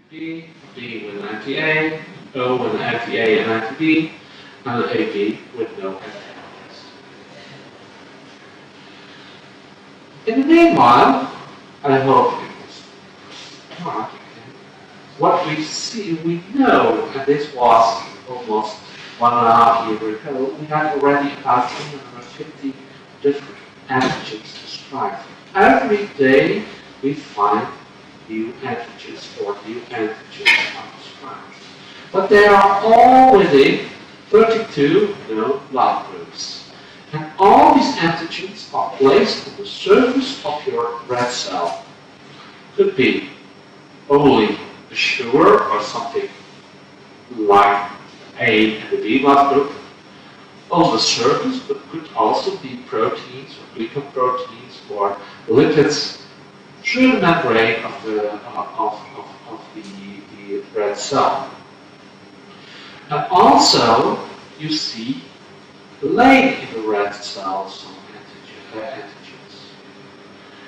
B, B with an anti-A, O with an anti-A and anti-B, and an AB with no antibodies. In the meanwhile, I hope it was smart. What we know, and this was almost 1.5 years ago, we had already about 350 different antigens described. Every day we find new antigens or new antigens are described. But they are all within 32 known blood groups. And all these antigens are placed on the surface of your red cell. Could be only a sugar or something like A and the B blood group on the surface, but could also be proteins or glycoproteins or lipids through the membrane of the red cell. And also, you see laid in the red cell some antigens.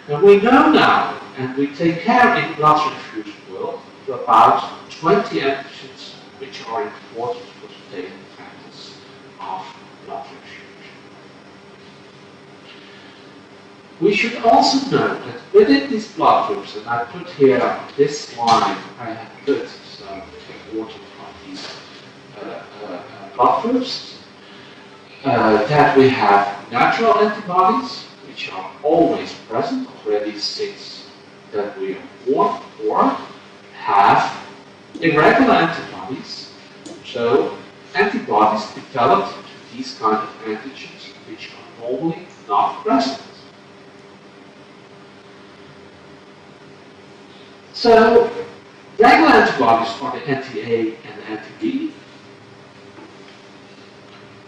And we know now, and we take care in blood transfusion world, about 20 antigens which are important for the daily practice of blood transfusion. We should also note that within these blood groups, and I put here this line, I have put some important from these blood groups, that we have natural antibodies, which are always present already since that we are born, or have irregular antibodies, so antibodies developed to these kind of antigens which are normally not present. So regular antibodies are the anti-A and the anti-B,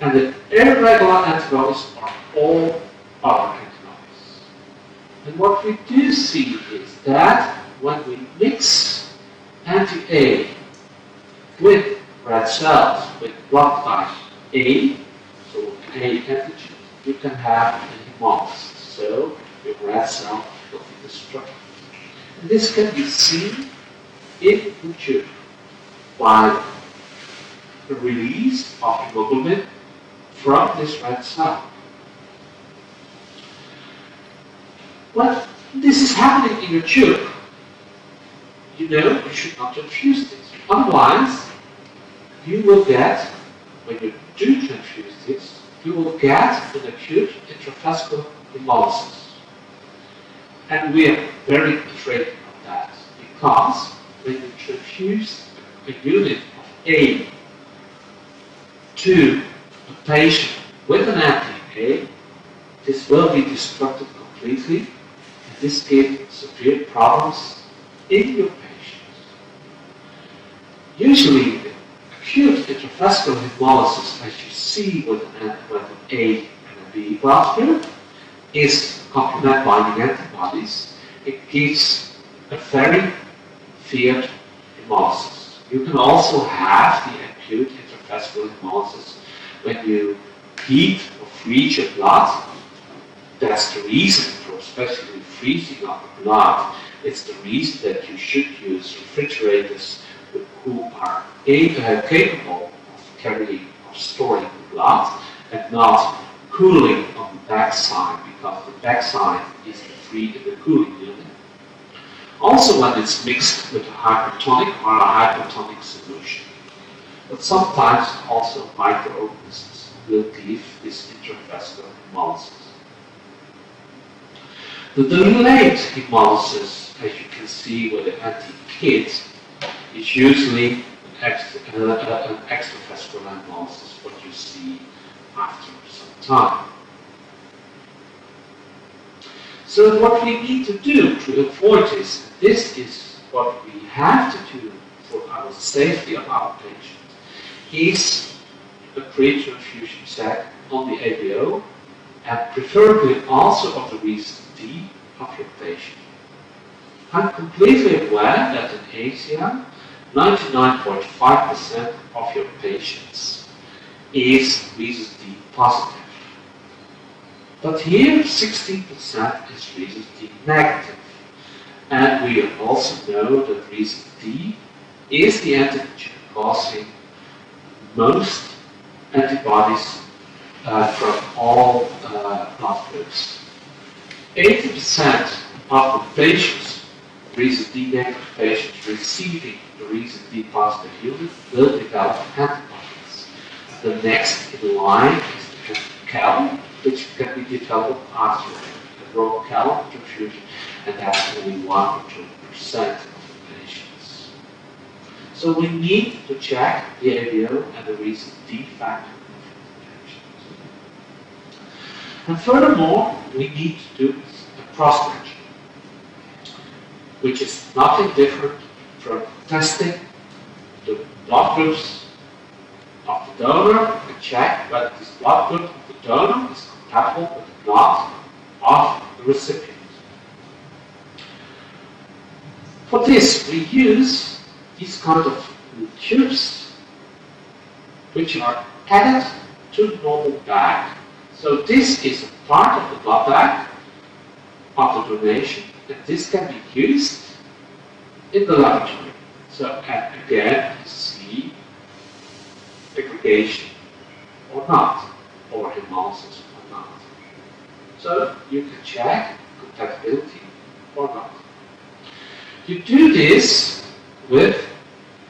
and the irregular antibodies are all other antibodies. And what we do see is that when we mix anti-A with red cells, with blood type A, so A antigen, you can have a hemolysis. So your red cell will be destroyed. And this can be seen in the tube by the release of hemoglobin from this red cell. When this is happening in your tube, you know you should not transfuse this. Otherwise, you will get, when you do transfuse this, you will get an acute intravascular hemolysis. And we are very afraid of that, because when you transfuse a unit of A to a patient with an anti-A, this will be destructed completely, and this gives severe problems in your patients. Usually, the acute intravascular hemolysis, as you see with an A and a B blood group, is complement binding antibodies. It gives a very feared hemolysis. You can also have the acute intravascular hemolysis when you heat or freeze your blood. That's the reason for especially freezing of the blood. It's the reason that you should use refrigerators who are capable of carrying or storing the blood and not cooling on the backside, because the backside is the cooling unit. Also when it's mixed with a hypertonic or a hypotonic solution. But sometimes also microorganisms will give this intravascular hemolysis. The delayed hemolysis, as you can see with the anti-KIT, is usually an extravascular hemolysis, what you see after some time. So what we need to do to avoid this is what we have to do for our safety of our patient, is a pre-transfusion check on the ABO, and preferably also of the recent D of your patient. I'm completely aware that in Asia, 99.5% of your patients is rhesus D positive. But here, 16% is rhesus D negative. And we also know that rhesus D is the antigen causing most antibodies from all blood groups. 80% of the patients, reason D negative patients receiving the reason D positive unit will develop antibodies. The next in line is the FK-KMK, which can be developed after a raw calcium transfusion, and that's only 1 or 2% of the patients. So we need to check the ABO and the reason D factor of the patients. And furthermore, we need to do a cross-matching, which is nothing different from testing the blood groups of the donor and check whether this blood group of the donor is compatible with the blood of the recipient. For this, we use these kind of tubes which are added to the normal bag. So this is a part of the blood bag of the donation, and this can be used in the laboratory. So again, you see aggregation or not, or hemolysis or not. So you can check compatibility or not. You do this with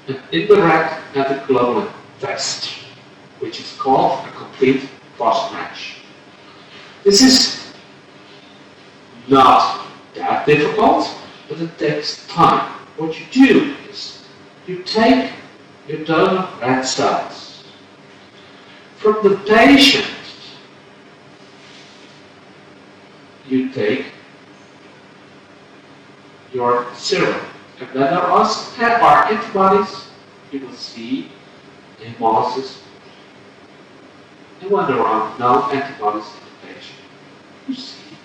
an indirect anticoagulant test, which is called a complete cross-match. This is not that difficult, but it takes time. What you do is you take your donor red cells from the patient. You take your serum, and when there are antibodies, you will see hemolysis. And when there are no antibodies in the patient, you see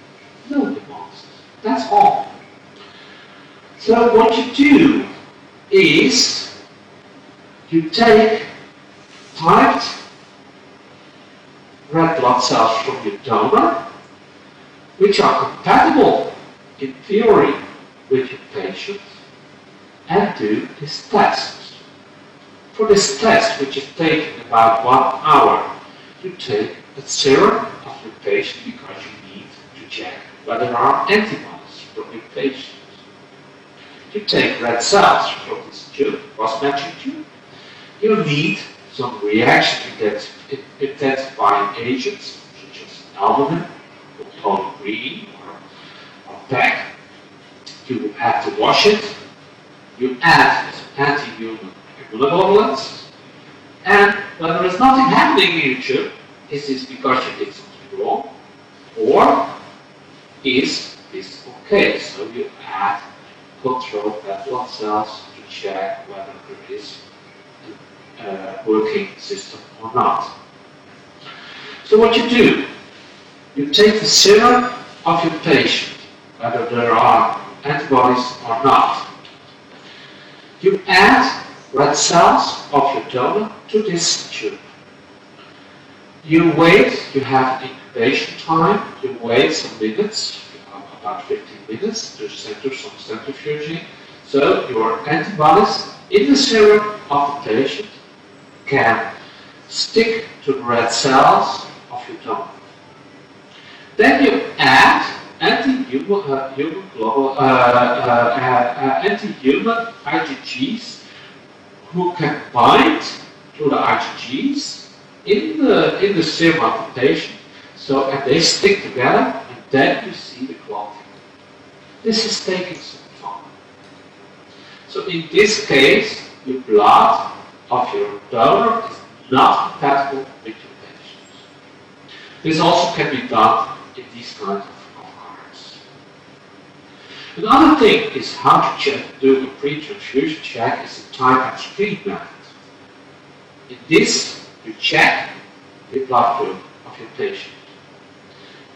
no hemolysis. That's all. So what you do is you take typed red blood cells from your donor, which are compatible in theory with your patient, and do this test. For this test, which is taking about 1 hour, you take a serum of your patient because you need to check whether there are antibodies from your patient. You take red cells from this tube, cross-matching tube. You need some reaction intensifying agents, such as albumin, or polygreen, or PEG. You have to wash it. You add anti-human immunoglobulins. And when there is nothing happening in your tube, is this because you did something wrong? Or is this okay? So you add control red blood cells to check whether there is a working system or not. So what you do, you take the serum of your patient, whether there are antibodies or not. You add red cells of your donor to this tube. You wait, you have an incubation time, you wait some minutes, about 15 minutes, to center some centrifuging. So your antibodies in the serum of the patient can stick to the red cells of your donor. Then you add anti-human IgGs who can bind to the IgGs in the serum of the patient. So and they stick together, and then you see the clotting. This is taking some time. So in this case, your blood of your donor is not compatible with your patients. This also can be done in these kinds of cards. Another thing is how to check, do a pre-transfusion check is a time and screen method. In this, you check the blood group of your patient.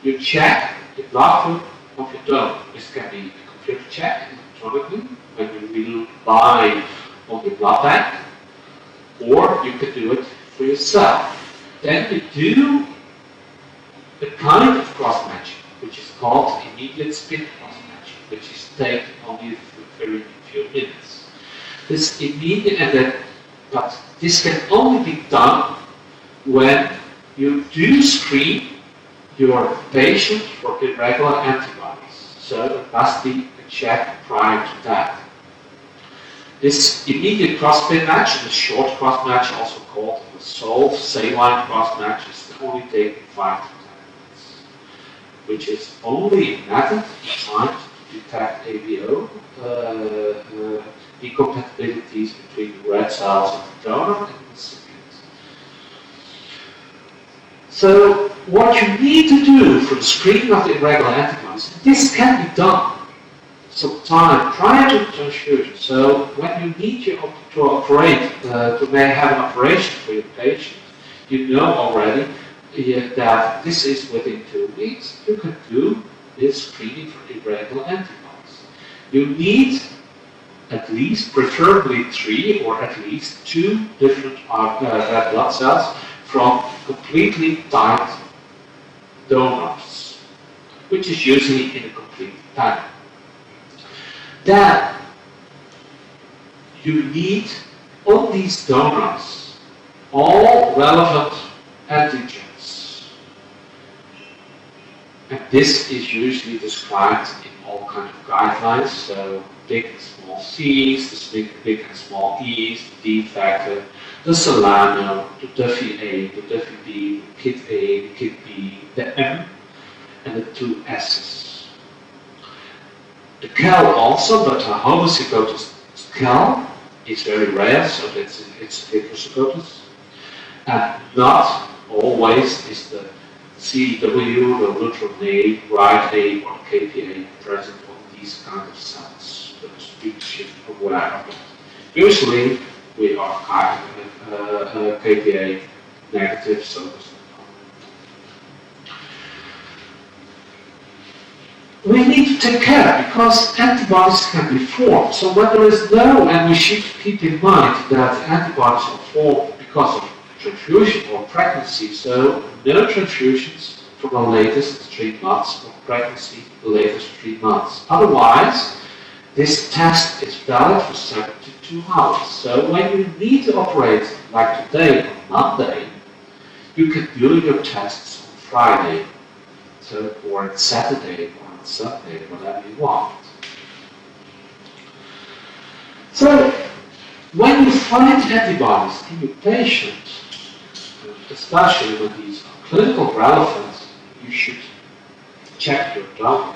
You check the blood group of your donor. This can be a computer check electronically when you rely on the blood bank, or you can do it for yourself. Then you do a kind of cross-matching, which is called immediate spin cross-matching, which is taken only for very few minutes. This immediate and then, but this can only be done when you do screen your patient for irregular antibodies. So it must be a check prior to that. This immediate cross-spin match, the short cross match, also called the solve saline cross match, is only taking 5 to 10 minutes, which is only a method designed to detect ABO incompatibilities between the red cells of the donor and the recipient. So what you need to do for the screening of the irregular antibodies, this can be done sometime prior to the transfusion. So when you need to operate, to have an operation for your patient, you know already that this is within 2 weeks. You can do this screening for irregular antibodies. You need at least, preferably 3 or at least 2 different red blood cells from completely tight donors, which is usually in a complete pattern. Then you need on these donors all relevant antigens. And this is usually described in all kinds of guidelines, so big and small C's, the big and small E's, the D factor, the Solano, the Duffy A, the Duffy B, the Kit A, the Kit B, the M, and the 2 S's. The Cal also, but a homozygous Cal is very rare, so it's heterozygous. And not always is the CW, the neutral A, right A, or KPA present on these kind of cells. So we should be aware of it. Usually we are KPA negative, so there's no problem. We need to take care because antibodies can be formed. So when there is no, and we should keep in mind that antibodies are formed because of transfusion or pregnancy. So no transfusions for the latest 3 months, or pregnancy the latest 3 months. Otherwise, this test is valid for 72 hours. So when you need to operate, like today on Monday, you can do your tests on Friday, so or on Saturday or on Sunday, whatever you want. So when you find antibodies in your patient, especially when these are clinical relevant, you should check your donor.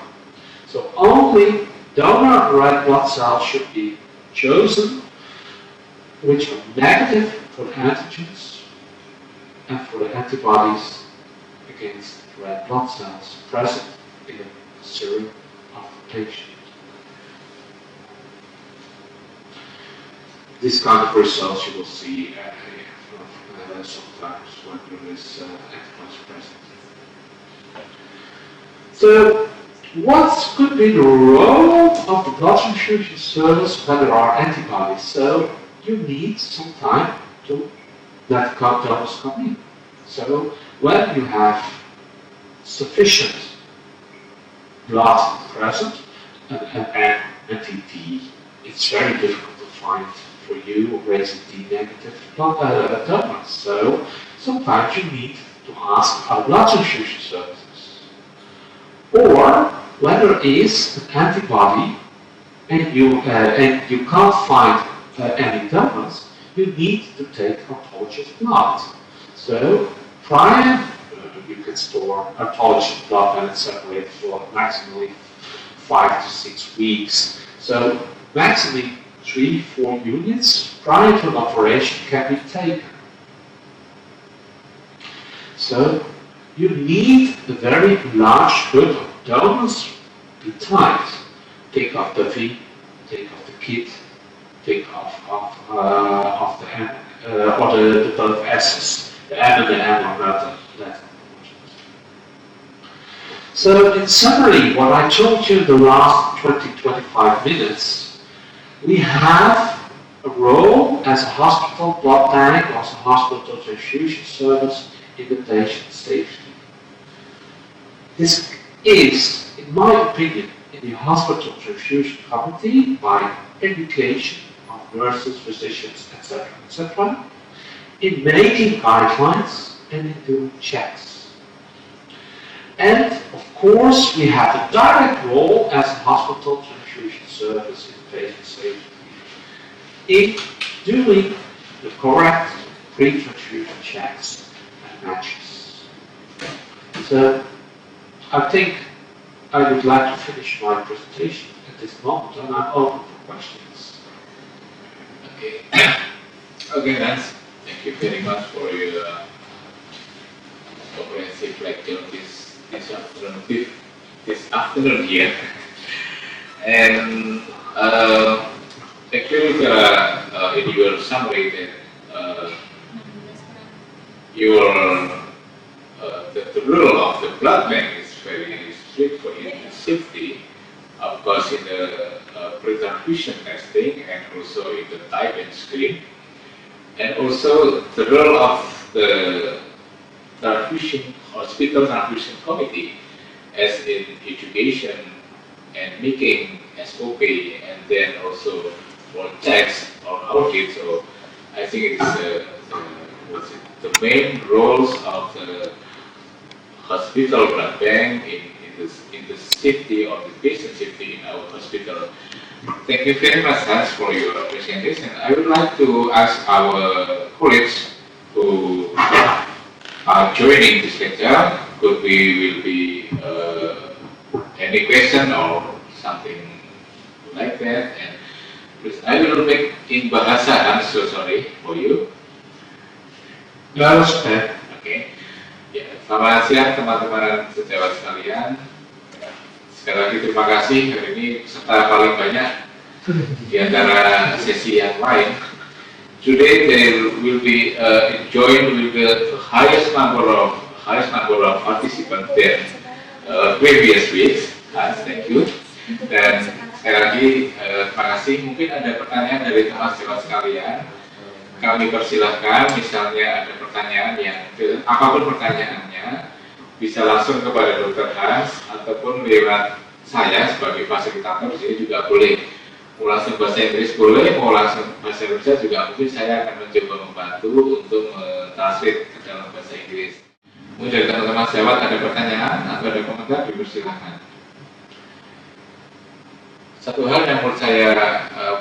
So only donor red blood cells should be chosen which are negative for the antigens and for the antibodies against red blood cells present in the serum of the patient. This kind of results you will see sometimes when there is antibodies present. So, what could be the role of the blood transfusion service when there are antibodies? So, you need some time to let donors come in. So, when you have sufficient blood present and anti-D, it's very difficult to find for you raising D negative donors. So, sometimes you need to ask our blood transfusion services. Or when there is an antibody and you can't find any donors, you need to take autologous blood. So prior, you can store autologous blood and it's separated for maximally 5 to 6 weeks. So maximally 3-4 units prior to an operation can be taken. So you need a very large group of donors be tight. Think of the V, think of the kit, think of the M, or the both S's. The M and the M are not that important. So in summary, what I told you in the last 20-25 minutes, we have a role as a hospital blood bank, or as a hospital transfusion service in the patient safety. This is, in my opinion, in the hospital transfusion committee by education of nurses, physicians, etc., etc., in making guidelines and in doing checks. And of course, we have a direct role as a hospital transfusion service in patient safety in doing the correct pre-transfusion checks and matches. So I think I would like to finish my presentation at this moment, and I'm open for questions. Okay. Okay, Hans. Thank you very much for your comprehensive lecture this afternoon here. And actually, in your summary, that the rule of the blood bank is very strict for safety. Of course, in the pre-transfusion testing and also in the type and screen. And also the role of the hospital transfusion committee as in education and making SOP and then also for checks or audit. So I think it's the main roles of the hospital blood bank in the safety of the patient safety in our hospital. Thank you very much, Hans, for your presentation. I would like to ask our colleagues who are joining this lecture, will be any question or something like that. And please, I will make in bahasa. I'm so sorry for you. No, okay. Okay. Ya, selamat siang teman-teman sejawat sekalian. Sekali lagi terima kasih, hari ini peserta paling banyak di antara sesi yang lain. Today there will be joined with the highest number of participants than previous weeks. Thank you. Dan sekali lagi terima kasih. Mungkin ada pertanyaan dari teman sejawat sekalian. Kami persilahkan, misalnya ada pertanyaan yang apapun pertanyaannya, bisa langsung kepada Dr. Hans ataupun lewat saya sebagai fasilitator di sini juga boleh. Mau langsung bahasa Inggris boleh, mau langsung bahasa Indonesia juga mungkin saya akan mencoba membantu untuk mentranslate ke dalam bahasa Inggris. Mungkin dari teman-teman sejawat ada pertanyaan atau ada komentar, dipersilahkan. Satu hal yang menurut saya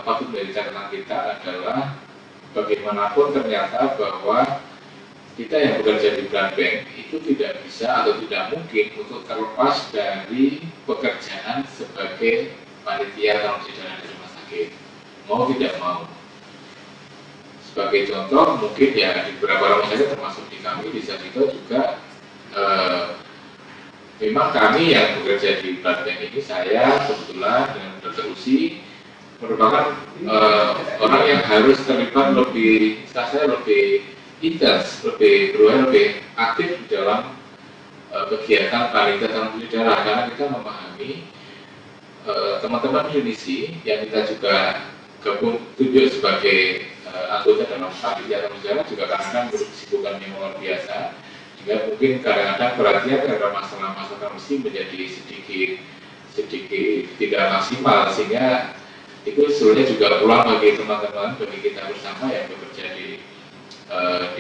patut dari catatan kita adalah bagaimanapun ternyata bahwa kita yang bekerja di blood bank itu tidak bisa atau tidak mungkin untuk terlepas dari pekerjaan sebagai panitia transfusi darah di rumah sakit, mau tidak mau. Sebagai contoh, mungkin ya di beberapa rumah sakit termasuk di kami di Sarjito juga memang kami yang bekerja di blood bank ini, saya kebetulan dengan Dr. Usi merupakan orang yang harus terlibat lebih, saya lebih intens, lebih aktif di dalam kegiatan panitia transfusi darah, karena kita memahami teman-teman klinisi yang kita juga gabung tunjuk sebagai anggota dalam panitia transfusi darah juga kadang-kadang berkesibukan yang luar biasa, sehingga mungkin kadang-kadang perhatian terhadap masalah-masalah transfusi menjadi sedikit tidak maksimal, sehingga itu sebenarnya juga peluang bagi teman-teman, bagi kita bersama yang bekerja di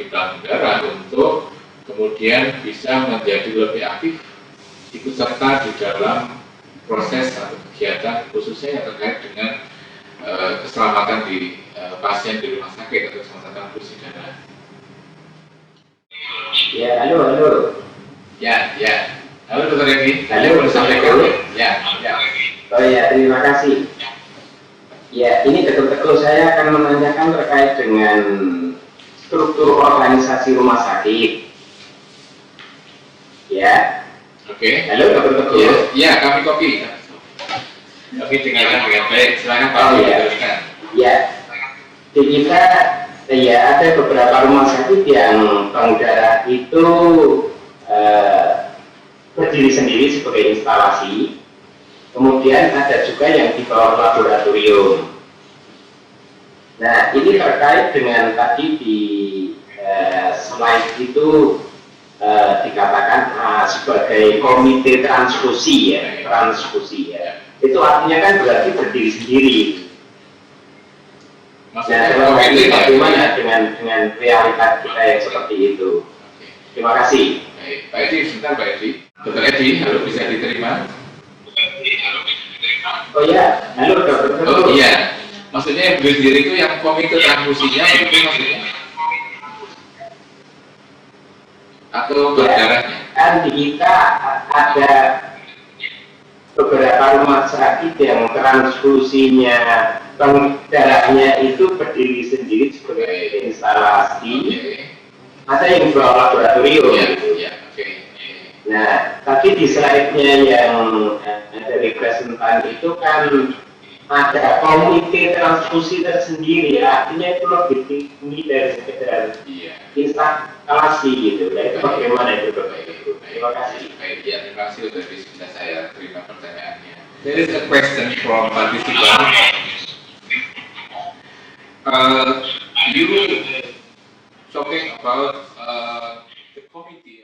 plasma darah untuk kemudian bisa menjadi lebih aktif ikut serta di dalam proses atau kegiatan khususnya yang terkait dengan keselamatan di pasien di rumah sakit atau keselamatan transfusi darah. Ya, halo. Ya. Halo Dr. Egi. Halo, boleh sampaikan? Ya. Oh ya, terima kasih. Ya, ini betul-betul saya akan menanyakan terkait dengan struktur organisasi rumah sakit. Ya. Oke. Halo, betul-betul. Ya, kami kopi. Kami dengarkan dengan baik. Silakan Pak. Ya. Di kita ya ada beberapa rumah sakit yang bank darah itu berdiri sendiri sebagai instalasi. Kemudian ada juga yang di bawah laboratorium. Nah, ini terkait dengan tadi di slide itu dikatakan sebagai komite transfusi ya. Itu artinya kan berarti berdiri sendiri. dalam hal ini bagaimana dengan realitas kita yang seperti itu? Terima kasih. Baik, Pak Edi, sebentar Pak Edi. Dokter Edi, halo, bisa diterima? Oh iya, halo dokter. Oh iya, maksudnya yang berdiri itu yang komite transfusinya, itu maksudnya? Atau darahnya? Kan di kita ada beberapa rumah sakit yang transfusinya darahnya itu berdiri sendiri sebagai instalasi. Ada yang bawa laboratorium. Nah, tapi di slide-nya yang dari presentan itu kan ada komite transfusi tersendiri, artinya itu lebih tinggi dari sekedar instalasi gitu. Nah, itu bagaimana itu Bapak Ibu? Terima kasih. Baik, ya, terima kasih sudah bisa saya terima pertanyaannya. There is a question from participant. You talking about the committee.